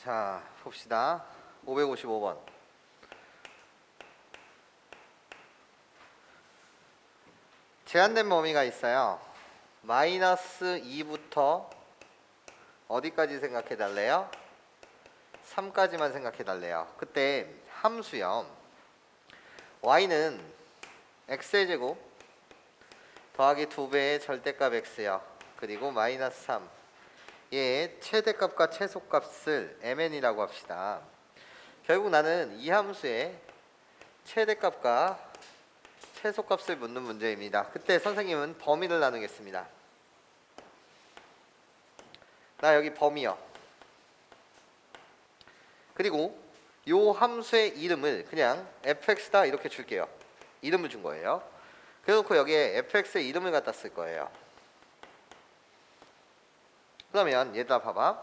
자, 봅시다. 555번. 제한된 범위가 있어요. 마이너스 2부터 어디까지 생각해 달래요? 3까지만 생각해 달래요. 그때 함수요. y는 x의 제곱 더하기 2배의 절대값 x요. 그리고 마이너스 3. 얘의 최대값과 최소값을 mn이라고 합시다. 결국 나는 이 함수의 최대값과 최소값을 묻는 문제입니다. 그때 선생님은 범위를 나누겠습니다. 나 여기 범위요. 그리고 요 함수의 이름을 그냥 fx다 이렇게 줄게요. 이름을 준 거예요. 그래놓고 여기에 fx의 이름을 갖다 쓸 거예요. 그러면 얘들아 봐봐.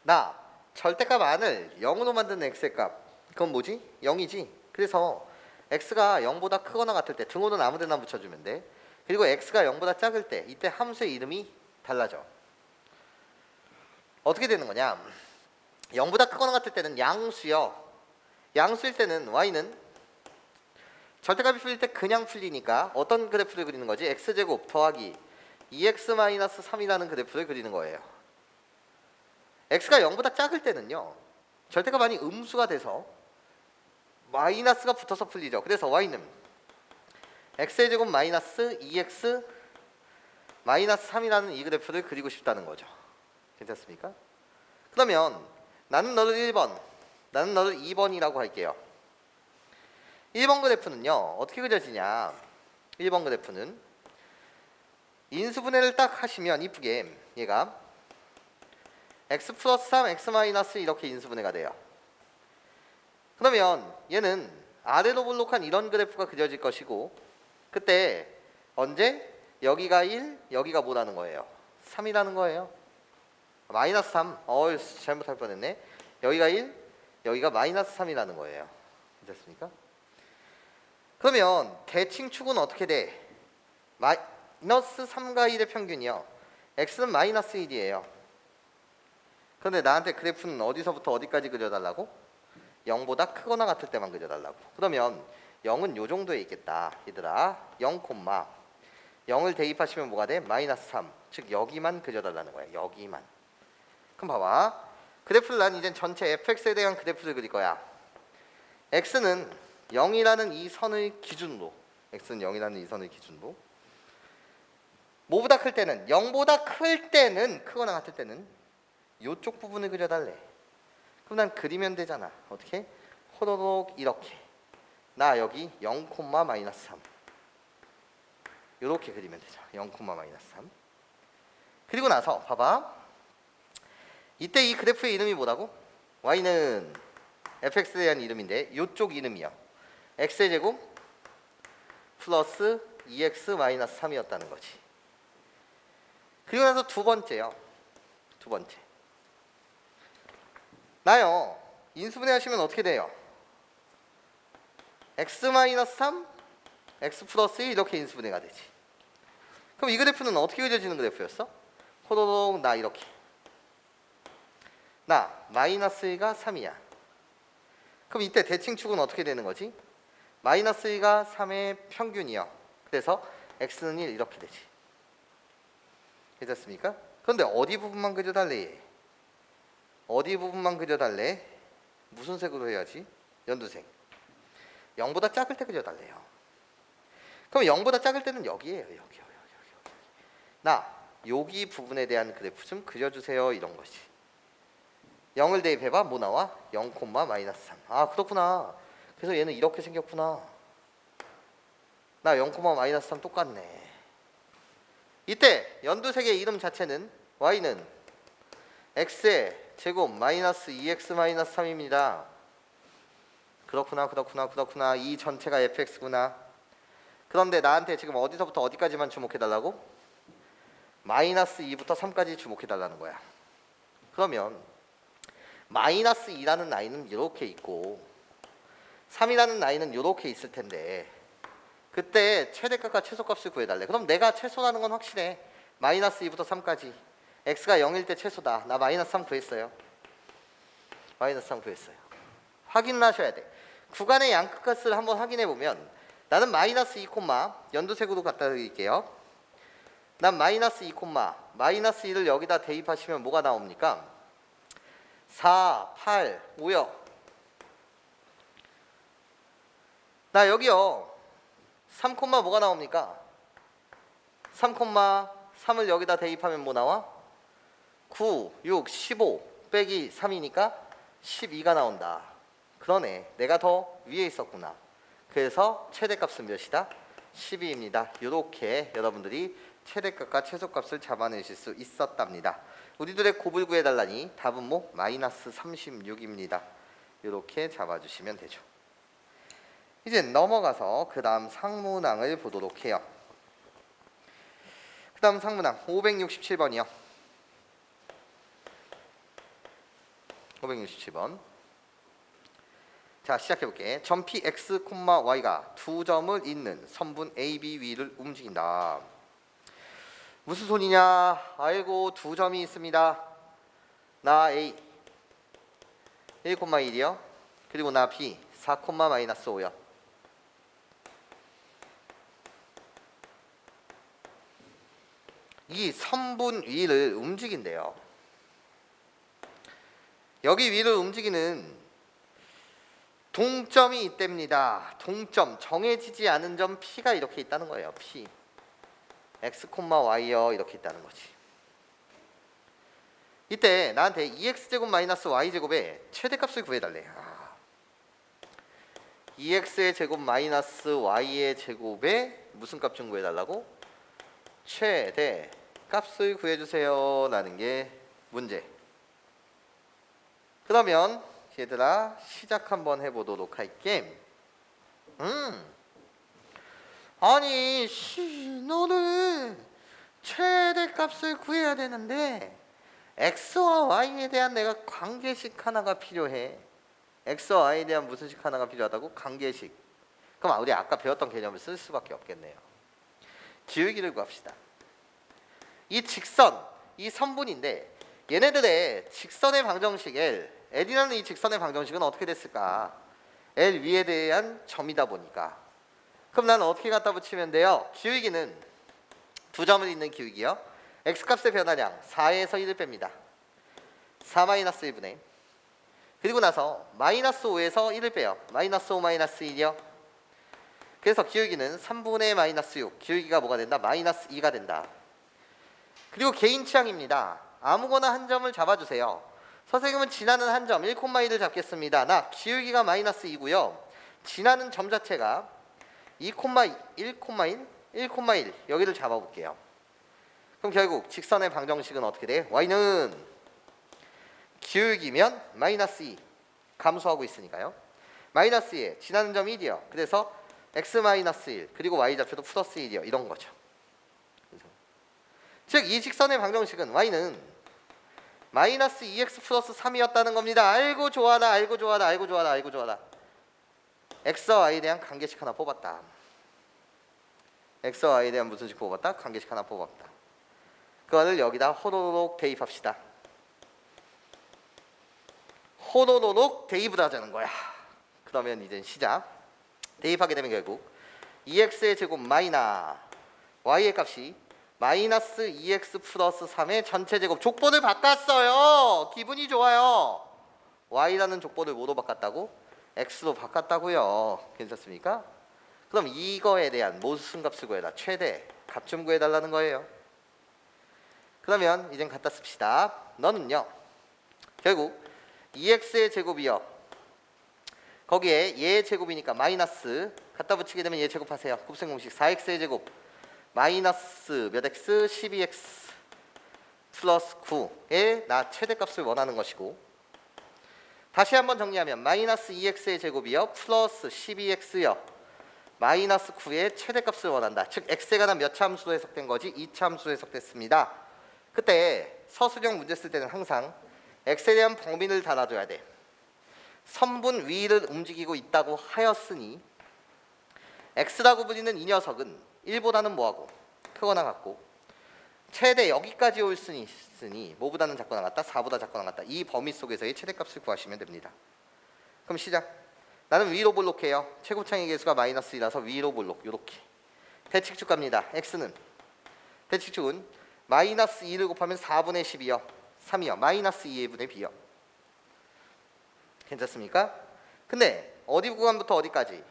나 절대값 안을 0으로 만드는 x의 값. 그건 뭐지? 0이지. 그래서 x가 0보다 크거나 같을 때 등호는 아무 데나 붙여주면 돼. 그리고 x가 0보다 작을 때 이때 함수의 이름이 달라져. 어떻게 되는 거냐? 0보다 크거나 같을 때는 양수요. 양수일 때는 y는 절대값이 풀릴 때 그냥 풀리니까 어떤 그래프를 그리는 거지? x제곱 더하기 2x-3이라는 그래프를 그리는 거예요. x가 0보다 작을 때는요. 절대값 안이 음수가 돼서 마이너스가 붙어서 풀리죠. 그래서 y는 x의 제곱 마이너스 2x 마이너스 3이라는 이 그래프를 그리고 싶다는 거죠. 괜찮습니까? 그러면 나는 너를 1번, 나는 너를 2번이라고 할게요. 1번 그래프는요. 어떻게 그려지냐? 1번 그래프는 인수분해를 딱 하시면 이쁘게 얘가 x 플러스 3, x 마이너스 이렇게 인수분해가 돼요. 그러면 얘는 아래로 볼록한 이런 그래프가 그려질 것이고 그때 언제? 여기가 1, 여기가 뭐라는 거예요? 3이라는 거예요. 마이너스 3, 잘못할 뻔했네. 여기가 1, 여기가 마이너스 3이라는 거예요. 됐습니까? 그러면 대칭축은 어떻게 돼? 마이너스 3과 1의 평균이요. x는 마이너스 1이에요. 그런데 나한테 그래프는 어디서부터 어디까지 그려달라고? 0보다 크거나 같을 때만 그려달라고. 그러면 0은 요 정도에 있겠다. 얘들아 0, 0을 대입하시면 뭐가 돼? 마이너스 3. 즉 여기만 그려달라는 거야. 여기만. 그럼 봐봐. 그래프를 난 이젠 전체 fx에 대한 그래프를 그릴 거야. x는 0이라는 이 선을 기준으로 x는 0이라는 이 선을 기준으로 뭐보다 클 때는 0보다 클 때는 크거나 같을 때는 요쪽 부분을 그려달래. 그럼 난 그리면 되잖아. 어떻게? 호로록 이렇게. 나 여기 0, 마이너스 3 이렇게 그리면 되죠. 0, 마이너스 3. 그리고 나서 봐봐. 이때 이 그래프의 이름이 뭐라고? y는 fx에 대한 이름인데 요쪽 이름이요. x의 제곱 플러스 2x 마이너스 3이었다는 거지. 그리고 나서 두 번째요. 두 번째. 나요. 인수분해 하시면 어떻게 돼요? x 마이너스 3, x 플러스 1 이렇게 인수분해가 되지. 그럼 이 그래프는 어떻게 그려지는 그래프였어? 호로록 나 이렇게. 나 마이너스 1가 3이야. 그럼 이때 대칭축은 어떻게 되는 거지? 마이너스 1가 3의 평균이요. 그래서 x는 1 이렇게 되지. 괜찮습니까? 그런데 어디 부분만 그려달래? 어디 부분만 그려달래? 무슨 색으로 해야지? 연두색. 0보다 작을 때 그려달래요. 그럼 0보다 작을 때는 여기에요. 여기. 나 여기 부분에 대한 그래프 좀 그려주세요. 이런 것이. 0을 대입해봐. 뭐 나와? 0, 마이너스 3. 아 그렇구나. 그래서 얘는 이렇게 생겼구나. 나 0, 마이너스 3 똑같네. 이때 연두색의 이름 자체는 y는 x의 제곱 마이너스 2x 마이너스 3입니다. 그렇구나. 이 전체가 fx구나. 그런데 나한테 지금 어디서부터 어디까지만 주목해달라고? 마이너스 2부터 3까지 주목해달라는 거야. 그러면 마이너스 2라는 라인은 이렇게 있고 3이라는 라인은 이렇게 있을 텐데 그때 최대값과 최소값을 구해달래. 그럼 내가 최소라는 건 확실해. 마이너스 2부터 3까지 x가 0일 때 최소다. 나 마이너스 3 구했어요. 마이너스 3 구했어요. 확인하셔야 돼. 구간의 양끝값을 한번 확인해 보면 나는 마이너스 2 연두색으로 갖다 드릴게요. 난 마이너스 2 마이너스 1을 여기다 대입하시면 뭐가 나옵니까? 4, 8, 5요. 나 여기요. 3, 뭐가 나옵니까? 3, 3을 여기다 대입하면 뭐 나와? 9, 6, 15 빼기 3이니까 12가 나온다. 그러네. 내가 더 위에 있었구나. 그래서 최대값은 몇이다? 12입니다. 이렇게 여러분들이 최대값과 최소값을 잡아내실 수 있었답니다. 우리들의 곱을 구해달라니 답은 뭐? 마이너스 36입니다. 이렇게 잡아주시면 되죠. 이제 넘어가서 그 다음 상문항을 보도록 해요. 그 다음 상문항 567번이요. 567번. 자, 시작해볼게. 점피 x, y가 두 점을 잇는 선분 AB 위를 움직인다. 무슨 소리냐? 아이고, 두 점이 있습니다. 나 A 1,1이요. 그리고 나 B 4, 마이너스 5요. 이 선분 위를 움직인대요. 여기 위를 움직이는 동점이 있답니다. 동점, 정해지지 않은 점 P가 이렇게 있다는 거예요. P x, y요 이렇게 있다는 거지. 이때 나한테 2x제곱 마이너스 y제곱의 최대값을 구해달래. 2x의 제곱 마이너스 y의 제곱에 무슨 값 좀 구해달라고? 최대값을 구해주세요 라는 게 문제. 그러면 얘들아 시작 한번 해보도록 할게. 아니 너는 최대값을 구해야 되는데 x와 y에 대한 내가 관계식 하나가 필요해. x와 y에 대한 무슨 식 하나가 필요하다고? 관계식. 그럼 우리 아까 배웠던 개념을 쓸 수밖에 없겠네요. 기울기를 구합시다. 이 직선, 이 선분인데 얘네들의 직선의 방정식 L이라는 이 직선의 방정식은 어떻게 됐을까? L 위에 대한 점이다 보니까. 그럼 나는 어떻게 갖다 붙이면 돼요? 기울기는 두 점을 잇는 기울기요. x값의 변화량 4에서 1을 뺍니다. 4 마이너스 1분의 그리고 나서 마이너스 5에서 1을 빼요. 마이너스 5 마이너스 1이요. 그래서 기울기는 3분의 마이너스 6. 기울기가 뭐가 된다? 마이너스 2가 된다. 그리고 개인 취향입니다. 아무거나 한 점을 잡아주세요. 선생님은 지나는 한 점 1,1을 잡겠습니다. 나 기울기가 마이너스 2고요. 지나는 점 자체가 2,1, 1,1 여기를 잡아볼게요. 그럼 결국 직선의 방정식은 어떻게 돼? y는 기울기면 마이너스 2 감소하고 있으니까요. 마이너스 2에 지나는 점 1이요. 그래서 x 마이너스 1 그리고 y좌표도 플러스 1이요. 이런 거죠. 즉 이 직선의 방정식은 y는 마이너스 2x 플러스 3이었다는 겁니다. 알고 좋아라 알고 좋아라 알고 좋아라 알고 좋아라. x와 y에 대한 관계식 하나 뽑았다. x와 y에 대한 무슨 식 뽑았다? 관계식 하나 뽑았다. 그거를 여기다 호로록 대입합시다. 호로록 대입을 하자는 거야. 그러면 이제 시작. 대입하게 되면 결국 2x의 제곱 마이너 y의 값이 마이너스 2x 플러스 3의 전체 제곱. 족보를 바꿨어요. 기분이 좋아요. y라는 족보를 뭐로 바꿨다고? x로 바꿨다고요. 괜찮습니까? 그럼 이거에 대한 무슨 값을 구해라? 최대 값 좀 구해달라는 거예요. 그러면 이젠 갖다 씁시다. 너는요 결국 2x의 제곱이요. 거기에 얘의 제곱이니까 마이너스 갖다 붙이게 되면 얘 제곱하세요. 곱셈 공식 4x의 제곱 마이너스 몇 x? 12x 플러스 9의 나 최대값을 원하는 것이고, 다시 한번 정리하면 마이너스 2x의 제곱이요 플러스 12x요 마이너스 9의 최대값을 원한다. 즉 x에 관한 몇 차 함수로 해석된 거지? 2차 함수로 해석됐습니다. 그때 서술형 문제 쓸 때는 항상 x에 대한 범위를 달아줘야 돼. 선분 위를 움직이고 있다고 하였으니 x라고 불리는 이 녀석은 1보다는 뭐하고? 크거나 같고 최대 여기까지 올 수 있으니 뭐보다는 작거나 같다? 4보다 작거나 같다. 이 범위 속에서의 최대값을 구하시면 됩니다. 그럼 시작. 나는 위로 볼록해요. 최고창의 계수가 마이너스 2라서 위로 볼록. 요렇게 대칙축 갑니다. x는 대칙축은 마이너스 2를 곱하면 4분의 10이요 3이요 마이너스 2의 분의 b요. 괜찮습니까? 근데 어디 구간부터 어디까지?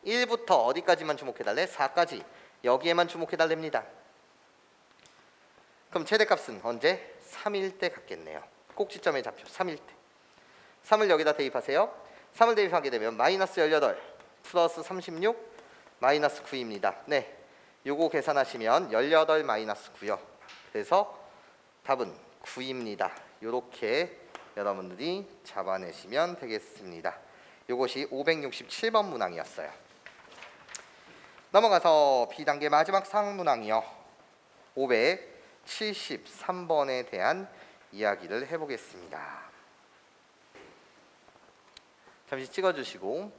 1부터 어디까지만 주목해달래? 4까지 여기에만 주목해달랍니다. 그럼 최대값은 언제? 3일 때 갖겠네요. 꼭지점의 좌표 3일 때. 3을 여기다 대입하세요. 3을 대입하게 되면 마이너스 18 플러스 36 마이너스 9입니다. 네, 요거 계산하시면 18 마이너스 9요. 그래서 답은 9입니다. 요렇게 여러분들이 잡아내시면 되겠습니다. 요것이 567번 문항이었어요. 넘어가서 B단계 마지막 상문항이요. 573번에 대한 이야기를 해보겠습니다. 잠시 찍어주시고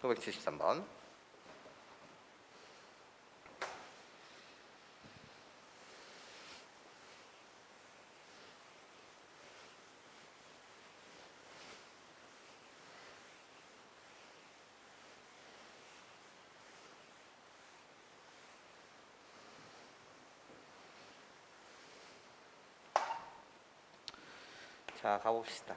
(573번) 자, 가봅시다.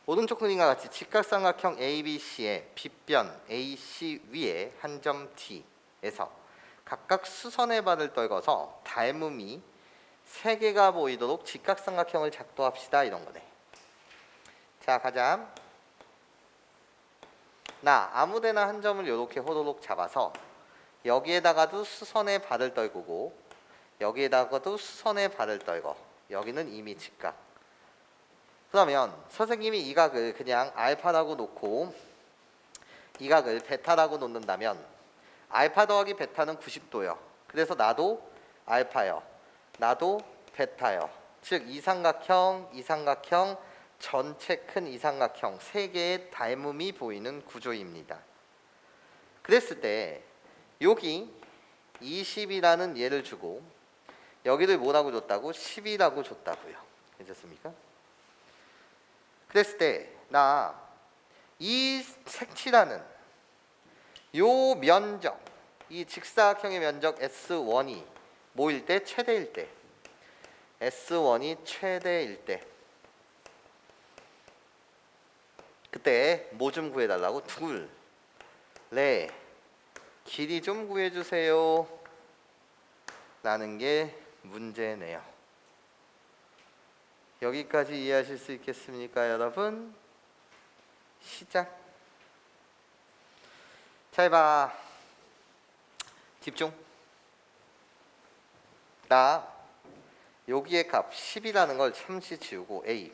오른쪽 그림과 같이 직각삼각형 ABC의 빗변 AC 위에 한 점 T에서 각각 수선의 발을 떨궈서 닮음이 3개가 보이도록 직각삼각형을 작도합시다. 이런 거네. 자, 가자. 나 아무데나 한 점을 이렇게 호로록 잡아서 여기에다가도 수선의 발을 떨구고 여기에다가도 수선의 발을 떨궈. 여기는 이미 직각. 그러면 선생님이 이 각을 그냥 알파라고 놓고 이 각을 베타라고 놓는다면 알파 더하기 베타는 90도요. 그래서 나도 알파요. 나도 베타요. 즉 이삼각형, 이삼각형, 전체 큰 이삼각형 3개의 닮음이 보이는 구조입니다. 그랬을 때 여기 20이라는 예를 주고 여기를 뭐라고 줬다고? 10이라고 줬다고요. 괜찮습니까? 그랬을 때 나 이 색칠하는 요 면적, 이 직사각형의 면적 S1이 뭐일 때? 최대일 때. S1이 최대일 때. 그때 뭐 좀 구해달라고? 둘, 네, 길이 좀 구해주세요. 라는 게 문제네요. 여기까지 이해하실 수 있겠습니까, 여러분? 시작. 잘 봐. 집중. 나 여기의 값 10이라는 걸 잠시 지우고 A,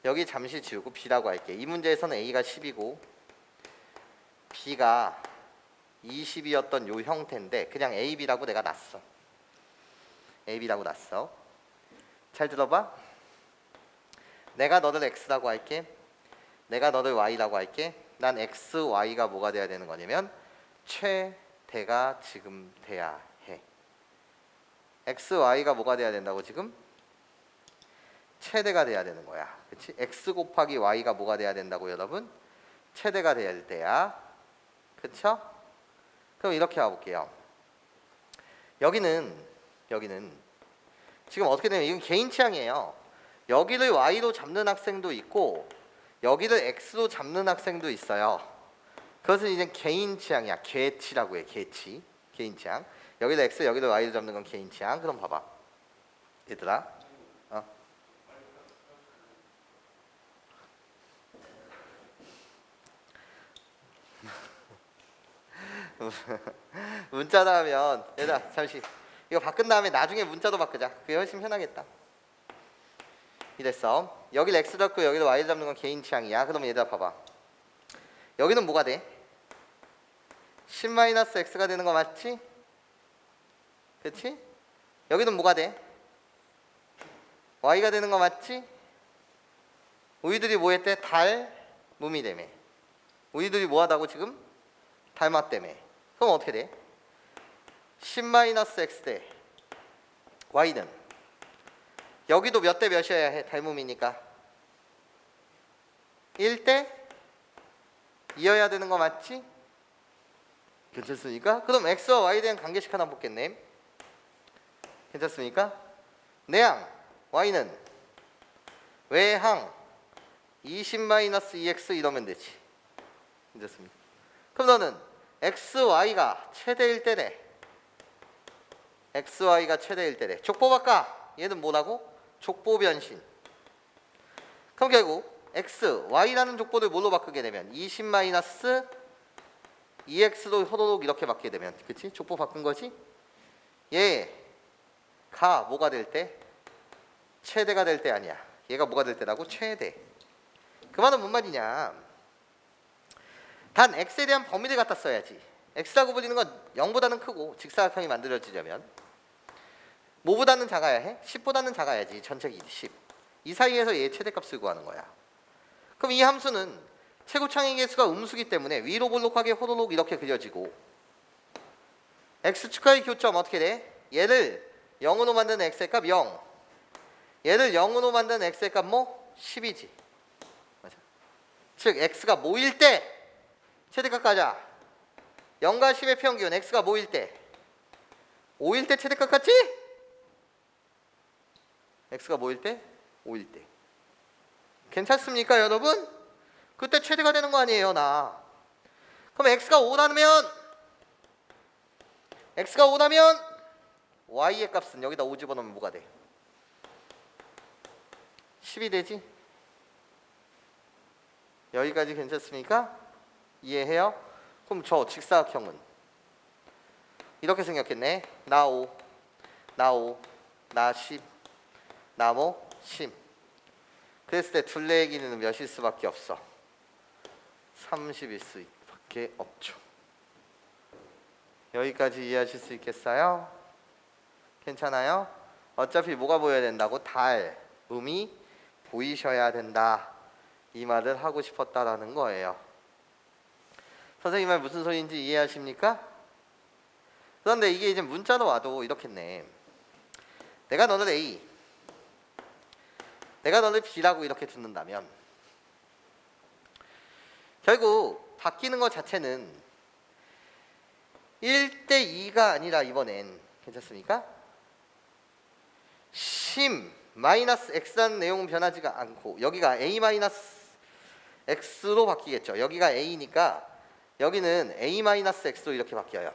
여기 잠시 지우고 B라고 할게. 이 문제에서는 A가 10이고 B가 20이었던 요 형태인데 그냥 AB라고 내가 놨어. AB라고 놨어. 잘 들어봐. 내가 너를 X라고 할게. 내가 너를 Y라고 할게. 난 X, Y가 뭐가 돼야 되는 거냐면 최대가 지금 돼야 해. X, Y가 뭐가 돼야 된다고 지금? 최대가 돼야 되는 거야. 그치? X 곱하기 Y가 뭐가 돼야 된다고 여러분? 최대가 될 때야. 그쵸? 그럼 이렇게 가볼게요. 여기는 지금 어떻게 되면 이건 개인 취향이에요. 여기를 Y로 잡는 학생도 있고 여기를 X로 잡는 학생도 있어요. 그것은 이제 개인 취향이야. 개치라고 해. 개치. 개인 취향. 여기를 X, 여기를 Y로 잡는 건 개인 취향. 그럼 봐봐. 얘들아. 문자로 하면 얘들아 잠시 이거 바꾼 다음에 나중에 문자로 바꾸자. 그게 훨씬 편하겠다. 이랬어. 여기를 X 잡고 여기를 Y 잡는 건 개인 취향이야. 그러면 얘들아 봐봐. 여기는 뭐가 돼? 10-X가 되는 거 맞지? 그렇지? 여기는 뭐가 돼? Y가 되는 거 맞지? 우리들이 뭐 했대? 닮음이 되매. 우리들이 뭐 하다고 지금? 닮았다며. 그럼 어떻게 돼? 10-x 대 y는 여기도 몇 대 몇이어야 해? 닮음이니까 1대 2여야 되는 거 맞지? 괜찮습니까? 그럼 x와 y에 대한 관계식 하나 보겠네. 괜찮습니까? 내항 y는 외항 20-2x 이러면 되지. 괜찮습니까? 그럼 너는 xy가 최대일 때래. xy가 최대일 때래. 족보 바꿔. 얘는 뭐라고? 족보 변신. 그럼 결국 x, y라는 족보를 뭘로 바꾸게 되면 20-2x로 호로록 이렇게 바뀌게 되면, 그치? 족보 바꾼 거지? 얘가 뭐가 될 때? 최대가 될 때 아니야. 얘가 뭐가 될 때라고? 최대. 그 말은 뭔 말이냐? 단 x에 대한 범위를 갖다 써야지. x라고 불리는 건 0보다는 크고 직사각형이 만들어지려면 뭐보다는 작아야 해? 10보다는 작아야지. 전체기 10. 이 사이에서 얘 최대값을 구하는 거야. 그럼 이 함수는 최고창의 개수가 음수기 때문에 위로 볼록하게 호로록 이렇게 그려지고, x축하의 교점 어떻게 돼? 얘를 0으로 만드는 x의 값 0, 얘를 0으로 만드는 x의 값 뭐? 10이지. 맞아. 즉 x가 뭐일 때 최대값 가자. 0과 10의 평균 x가 뭐일 때? 5일 때 최대값 같지? x가 뭐일 때? 5일 때. 괜찮습니까 여러분? 그때 최대가 되는 거 아니에요 나. 그럼 x가 5라면 y의 값은 여기다 5 집어넣으면 뭐가 돼? 10이 되지? 여기까지 괜찮습니까? 이해해요? 그럼 저 직사각형은 이렇게 생겼겠네. 나 5, 나 5, 나 10, 나 뭐? 10. 그랬을 때 둘레의 길이는 몇일 수밖에 없어? 30일 수밖에 없죠. 여기까지 이해하실 수 있겠어요? 괜찮아요? 어차피 뭐가 보여야 된다고? 닮음이 보이셔야 된다. 이 말을 하고 싶었다라는 거예요. 선생님 말 무슨 소리인지 이해하십니까? 그런데 이게 이제 문자로 와도 이렇겠네. 내가 너를 A, 내가 너를 B라고 이렇게 듣는다면 결국 바뀌는 것 자체는 1대 2가 아니라 이번엔 괜찮습니까? 심-x라는 내용은 변하지가 않고 여기가 a-x로 바뀌겠죠. 여기가 a니까 여기는 a-x로 이렇게 바뀌어요.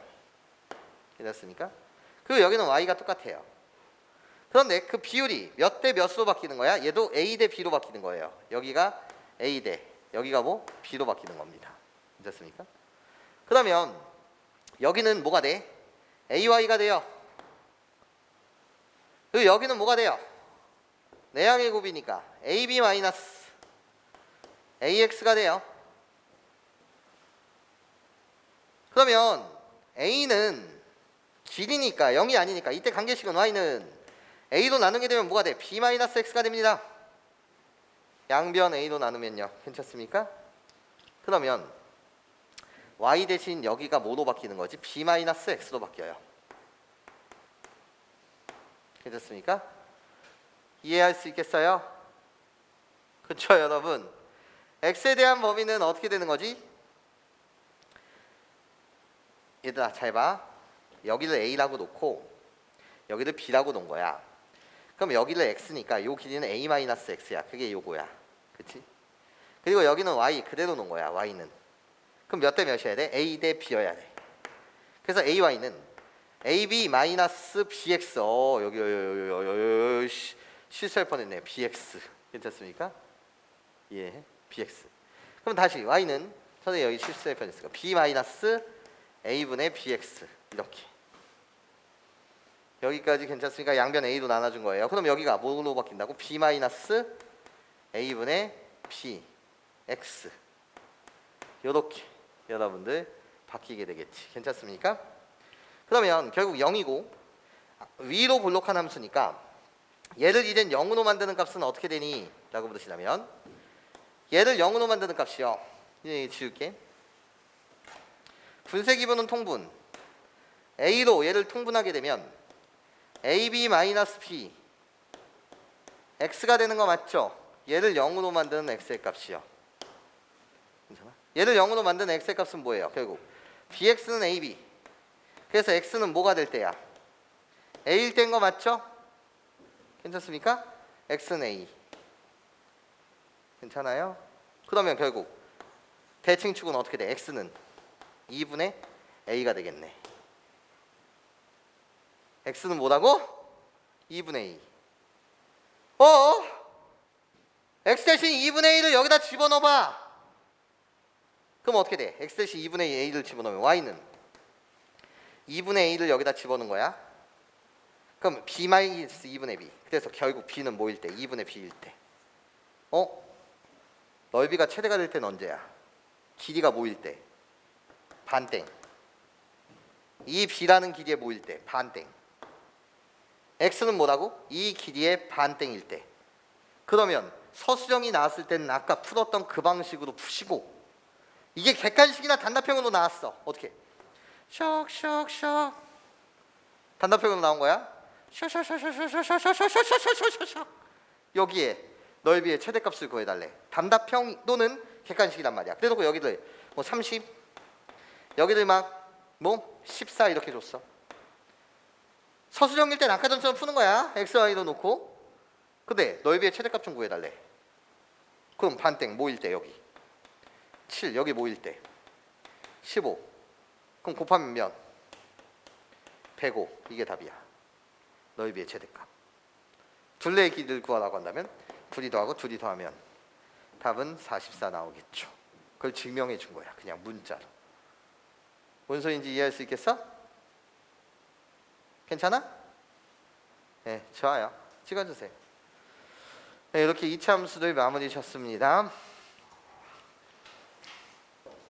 괜찮습니까? 그리고 여기는 y가 똑같아요. 그런데 그 비율이 몇 대 몇으로 바뀌는 거야? 얘도 a 대 b로 바뀌는 거예요. 여기가 a 대 여기가 뭐? b로 바뀌는 겁니다. 괜찮습니까? 그러면 여기는 뭐가 돼? ay가 돼요. 그리고 여기는 뭐가 돼요? 내항의 곱이니까 ab-ax가 돼요. 그러면 a는 길이니까 0이 아니니까 이때 관계식은 y는 a로 나누게 되면 뭐가 돼? b-x가 됩니다. 양변 a로 나누면요. 괜찮습니까? 그러면 y 대신 여기가 뭐로 바뀌는 거지? b-x로 바뀌어요. 괜찮습니까? 이해할 수 있겠어요? 그쵸 여러분? x에 대한 범위는 어떻게 되는 거지? 얘들아 잘 봐. 여기를 a라고 놓고 여기를 b라고 놓은 거야. 그럼 여기를 x니까 요 길이는 a-x야. 그게 요거야. 그치? 그리고 여기는 y 그대로 놓은 거야. y는. 그럼 몇 대 몇이어야 돼? a 대 b여야 돼. 그래서 ay는 ab-bx. 여기 실수할 뻔했네. bx. 괜찮습니까? 예, bx. 그럼 다시 y는 선생님 여기 실수할 뻔했으니까 b-a분의 bx 이렇게. 여기까지 괜찮습니까? 양변 a로 나눠준 거예요. 그럼 여기가 뭐로 바뀐다고? b-a분의 bx 요렇게 여러분들 바뀌게 되겠지. 괜찮습니까? 그러면 결국 0이고 위로 볼록한 함수니까 얘를 이젠 0으로 만드는 값은 어떻게 되니? 라고 물으시다면 얘를 0으로 만드는 값이요. 이제 지울게. 분쇄 기분은 통분. A로 얘를 통분하게 되면 AB 마이너스 B X가 되는 거 맞죠? 얘를 0으로 만드는 X의 값이요. 괜찮아? 얘를 0으로 만드는 X의 값은 뭐예요? 결국 BX는 AB. 그래서 X는 뭐가 될 때야? A일 때인 거 맞죠? 괜찮습니까? X는 A. 괜찮아요? 그러면 결국 대칭축은 어떻게 돼? X는 2분의 A가 되겠네. X는 뭐라고? 2분의 A. X 대신 2분의 A를 여기다 집어넣어봐. 그럼 어떻게 돼? X 대신 2분의 A를 집어넣으면 Y는 2분의 A를 여기다 집어넣은 거야. 그럼 B 마이너스 2분의 B. 그래서 결국 B는 뭐일 때? 2분의 B일 때. 넓이가 최대가 될 때는 언제야? 길이가 뭐일 때? 반땡. 이 B라는 길이에 뭐일 때? 반땡. X는 뭐라고? 이 길이의 반땡일 때. 그러면 서술형이 나왔을 때는 아까 풀었던 그 방식으로 푸시고, 이게 객관식이나 단답형으로 나왔어. 어떻게? 샥샥샥. 단답형으로 나온 거야. 샥샥샥샥샥샥샥샥샥샥샥. 여기에 넓이의 최대값을 구해달래. 단답형 또는 객관식이란 말이야. 그래놓고 여기를 뭐 30, 여기를 막 뭐 14 이렇게 줬어. 서술형일 땐 아까 전처럼 푸는 거야. x, y로 놓고. 근데 넓이의 최대값 좀 구해달래. 그럼 반땡 뭐일 때 여기 7, 여기 뭐일 때 15. 그럼 곱하면 몇? 105. 이게 답이야. 넓이의 최대값. 둘레의 길이를 구하라고 한다면 둘이 더하고 둘이 더하면 답은 44 나오겠죠. 그걸 증명해 준 거야. 그냥 문자로. 뭔 소리인지 이해할 수 있겠어? 괜찮아? 네, 좋아요. 찍어주세요. 네, 이렇게 2차 함수를 마무리 셨습니다.